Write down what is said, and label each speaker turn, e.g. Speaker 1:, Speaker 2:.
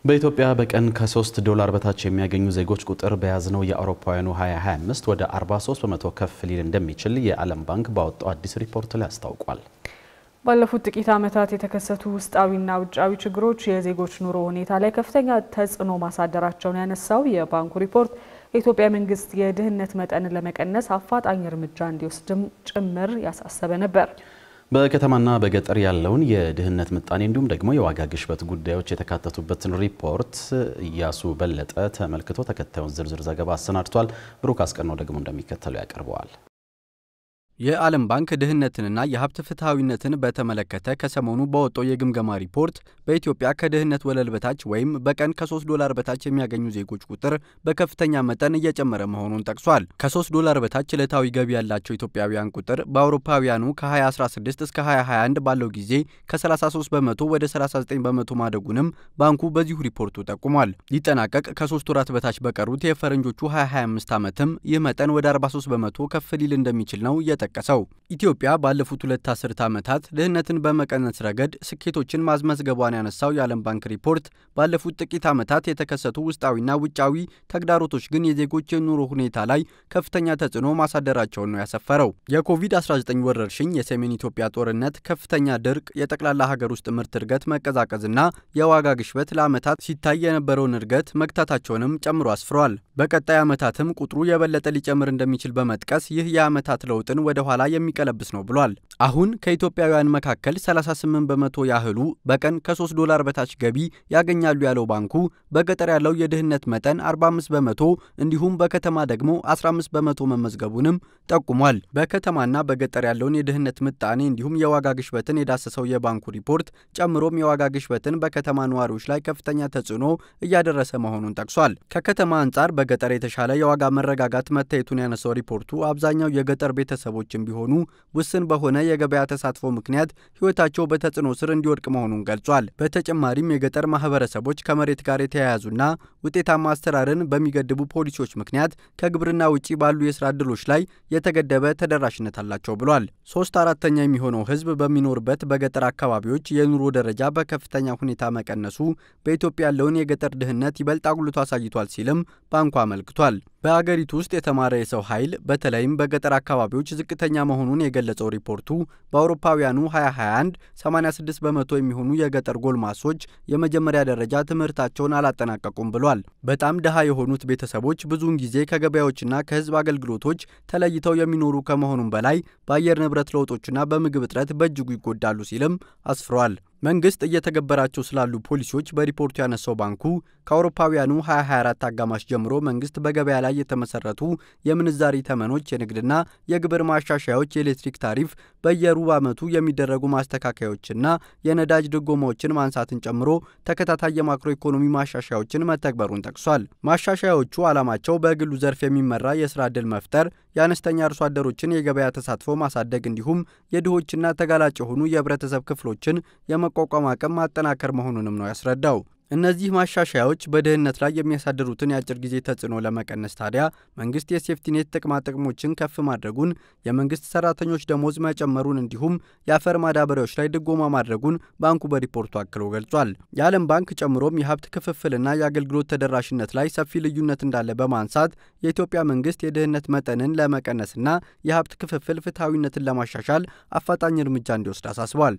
Speaker 1: በኢትዮጵያ በቀን ከ$3 በታች የሚያገኙ ዜጎች ቁጥር በያዝነው የአውሮፓውያኑ 2025 ወደ 43% ከፍ ሊል እንደሚችል የዓለም ባንክ ባወጣው አዲስ ሪፖርት ላይ አስታውቋል።
Speaker 2: ባለፉት ጥቂት ዓመታት የተከሰቱ ውስጣዊና ውጫዊ ችግሮች የዜጎች ኑሮ ሁኔታ ላይ ከፍተኛ ተጽዕኖ ማሳደራቸውን ያነሳው የባንኩ ሪፖርት የኢትዮጵያ መንግስት የድህነት መጠንን ለመቀነስ አፋጣኝ እርምጃ እንዲወስድም ጭምር ያሳሰበ ነበር።
Speaker 1: በከተማና በገጠር ያለውን የድህነት ምጣኔ እንዲሁም ደግሞ የዋጋ ግሽበት ጉዳዮች የተካተቱበትን ሪፖርት ኢያሱ በለጠ ተመልክቶ ተከታዩን ዝርዝር ዘገባ አሰናድቷል። ብሩክ አስቀናው ደግሞ እንደሚከተለው ያቀርበዋል።
Speaker 3: የዓለም ባንክ ድህነትንና የሀብት ፍትሃዊነትን በተመለከተ ከሰሞኑ በወጣው የግምገማ ሪፖርት በኢትዮጵያ ከድህነት ወለል በታች ወይም በቀን ከ$3 በታች የሚያገኙ ዜጎች ቁጥር በከፍተኛ መጠን እየጨመረ መሆኑን ጠቅሷል። ከ$3 በታች ዕለታዊ ገቢ ያላቸው ኢትዮጵያውያን ቁጥር በአውሮፓውያኑ ከ2016 እስከ 2021 ባለው ጊዜ ከ33 በመቶ ወደ 39 በመቶ ማደጉንም ባንኩ በዚሁ ሪፖርቱ ጠቁሟል። ሊጠናቀቅ ከ3 ወራት በታች በቀሩት የፈረንጆቹ 2025 ዓመትም ይህ መጠን ወደ 43 በመቶ ከፍ ሊል እንደሚችል ነው የጠቀሰው። ኢትዮጵያ ባለፉት 2 አስርት ዓመታት ድህነትን በመቀነስ ረገድ ስኬቶችን ማስመዝገቧን ያነሳው የዓለም ባንክ ሪፖርት ባለፉት ጥቂት ዓመታት የተከሰቱ ውስጣዊና ውጫዊ ተግዳሮቶች ግን የዜጎች የኑሮ ሁኔታ ላይ ከፍተኛ ተጽዕኖ ማሳደራቸውን ነው ያሰፈረው። የኮቪድ-19 ወረርሽኝ፣ የሰሜን ኢትዮጵያ ጦርነት፣ ከፍተኛ ድርቅ፣ የጠቅላላ ሀገር ውስጥ ምርት እድገት መቀዛቀዝና የዋጋ ግሽበት ለዓመታት ሲታይ የነበረውን እድገት መግታታቸውንም ጨምሮ አስፍሯል። በቀጣይ ዓመታትም ቁጥሩ የበለጠ ሊጨምር እንደሚችል በመጥቀስ ይህ የዓመታት ለውጥን ወደ ኋላ የሚቀለብስ ነው ብሏል። አሁን ከኢትዮጵያውያን መካከል 38 በመቶ ያህሉ በቀን ከ$3 በታች ገቢ ያገኛሉ ያለው ባንኩ በገጠር ያለው የድህነት መጠን 45 በመቶ እንዲሁም በከተማ ደግሞ 15 በመቶ መመዝገቡንም ጠቁሟል። በከተማና በገጠር ያለውን የድህነት ምጣኔ እንዲሁም የዋጋ ግሽበትን የዳሰሰው የባንኩ ሪፖርት ጨምሮም የዋጋ ግሽበትን በከተማ ነዋሪዎች ላይ ከፍተኛ ተጽዕኖ እያደረሰ መሆኑን ጠቅሷል። ከከተማ አንጻር በገጠር የተሻለ የዋጋ መረጋጋት መታየቱን ያነሳው ሪፖርቱ አብዛኛው የገጠር ቤተሰቦችም ቢሆኑ ውስን በሆነ የገበያ ተሳትፎ ምክንያት ህይወታቸው በተጽዕኖ ስር እንዲወድቅ መሆኑን ገልጿል። በተጨማሪም የገጠር ማህበረሰቦች ከመሬት ጋር የተያያዙና ውጤታማ አስተራርን በሚገድቡ ፖሊሲዎች ምክንያት ከግብርና ውጪ ባሉ የስራ ዕድሎች ላይ የተገደበ ተደራሽነት አላቸው ብሏል። 3/4 የሚሆነው ህዝብ በሚኖርበት በገጠር አካባቢዎች የኑሮ ደረጃ በከፍተኛ ሁኔታ መቀነሱ በኢትዮጵያ ያለውን የገጠር ድህነት ይበልጥ አጉልቶ አሳይቷል ሲልም ባንኩ አመልክቷል። በአገሪቱ ውስጥ የተማረ የሰው ኃይል በተለይም በገጠር አካባቢዎች ዝቅተኛ መሆኑን የገለጸው ሪፖርቱ በአውሮፓውያኑ 2021 86 በመቶ የሚሆኑ የገጠር ጎልማሶች የመጀመሪያ ደረጃ ትምህርታቸውን አላጠናቀቁም ብሏል። በጣም ደሃ የሆኑት ቤተሰቦች ብዙውን ጊዜ ከገበያዎችና ከህዝብ አገልግሎቶች ተለይተው የሚኖሩ ከመሆኑም በላይ በአየር ንብረት ለውጦችና በምግብ እጥረት በእጅጉ ይጎዳሉ ሲልም አስፍሯል። መንግስት እየተገበራቸው ስላሉ ፖሊሲዎች በሪፖርቱ ያነሳው ባንኩ ከአውሮፓውያኑ 2024 አጋማሽ ጀምሮ መንግስት በገበያ ላይ የተመሰረቱ የምንዛሪ ተመኖች፣ የንግድና የግብር ማሻሻያዎች፣ የኤሌክትሪክ ታሪፍ፣ በየሩብ ዓመቱ የሚደረጉ ማስተካከያዎችና የነዳጅ ድጎማዎችን ማንሳትን ጨምሮ ተከታታይ የማክሮ ኢኮኖሚ ማሻሻያዎችን መተግበሩን ጠቅሷል። ማሻሻያዎቹ ዓላማቸው በግሉ ዘርፍ የሚመራ የስራ ዕድል መፍጠር፣ የአነስተኛ አርሶ አደሮችን የገበያ ተሳትፎ ማሳደግ እንዲሁም የድሆችና ተጋላጭ የሆኑ የህብረተሰብ ክፍሎችን የመቋቋም አቅም ማጠናከር መሆኑንም ነው ያስረዳው። እነዚህ ማሻሻያዎች በድህነት ላይ የሚያሳድሩትን የአጭር ጊዜ ተጽዕኖ ለመቀነስ ታዲያ መንግስት የሴፍቲኔት ጥቅማ ጥቅሞችን ከፍ ማድረጉን፣ የመንግስት ሰራተኞች ደሞዝ መጨመሩን እንዲሁም የአፈር ማዳበሪያዎች ላይ ድጎማ ማድረጉን ባንኩ በሪፖርቱ አክሎ ገልጿል። የዓለም ባንክ ጨምሮም የሀብት ክፍፍልና የአገልግሎት ተደራሽነት ላይ ሰፊ ልዩነት እንዳለ በማንሳት የኢትዮጵያ መንግስት የድህነት መጠንን ለመቀነስና የሀብት ክፍፍል ፍትሃዊነትን ለማሻሻል አፋጣኝ እርምጃ እንዲወስድ አሳስቧል።